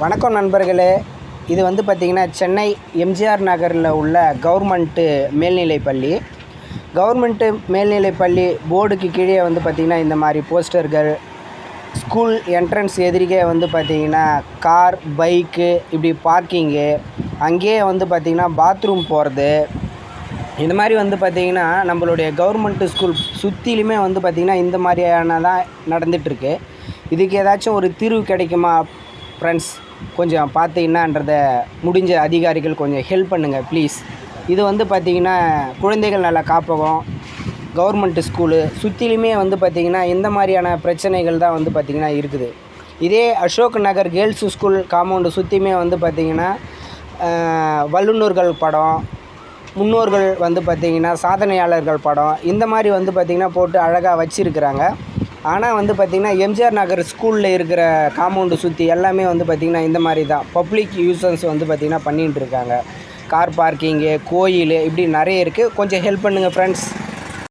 வணக்கம் நண்பர்களே. இது வந்து பார்த்திங்கன்னா சென்னை எம்ஜிஆர் நகரில் உள்ள கவர்மெண்ட்டு மேல்நிலைப்பள்ளி. கவர்மெண்ட்டு மேல்நிலைப்பள்ளி போர்டுக்கு கீழே வந்து பார்த்திங்கன்னா இந்த மாதிரி போஸ்டர்கள், ஸ்கூல் என்ட்ரன்ஸ் எதிரிகே வந்து பார்த்திங்கன்னா கார், பைக்கு இப்படி பார்க்கிங்கு, அங்கேயே வந்து பார்த்திங்கன்னா பாத்ரூம் போகிறது, இந்த மாதிரி வந்து பார்த்திங்கன்னா நம்மளுடைய கவர்மெண்ட்டு ஸ்கூல் சுற்றிலுமே வந்து பார்த்திங்கன்னா இந்த மாதிரியானதான் நடந்துகிட்ருக்கு. இதுக்கு ஏதாச்சும் ஒரு தீர்வு கிடைக்குமா ஃப்ரெண்ட்ஸ்? கொஞ்சம் பார்த்தீங்கன்னான்றத முடிஞ்ச அதிகாரிகள் கொஞ்சம் ஹெல்ப் பண்ணுங்கள் ப்ளீஸ். இது வந்து பார்த்திங்கன்னா குழந்தைகள் நல காப்பகம், கவர்மெண்ட்டு ஸ்கூலு சுற்றிலுமே வந்து பார்த்திங்கன்னா இந்த மாதிரியான பிரச்சனைகள் தான் வந்து பார்த்திங்கன்னா இருக்குது. இதே Ashok Nagar girls school compound சுற்றியுமே வந்து பார்த்திங்கன்னா வல்லுநர்கள் படம், முன்னோர்கள் வந்து பார்த்திங்கன்னா சாதனையாளர்கள் படம், இந்த மாதிரி வந்து பார்த்திங்கன்னா போட்டு அழகாக வச்சுருக்கிறாங்க. ஆனால் வந்து பார்த்திங்கன்னா எம்ஜிஆர் நகர் ஸ்கூலில் இருக்கிற காம்பவுண்டு சுற்றி எல்லாமே வந்து பார்த்திங்கன்னா இந்த மாதிரி தான் பப்ளிக் யூசன்ஸ் வந்து பார்த்திங்கன்னா பண்ணிகிட்டு இருக்காங்க. கார் பார்க்கிங்கு, கோயில் இப்படி நிறைய இருக்குது. கொஞ்சம் ஹெல்ப் பண்ணுங்கள் ஃப்ரெண்ட்ஸ்.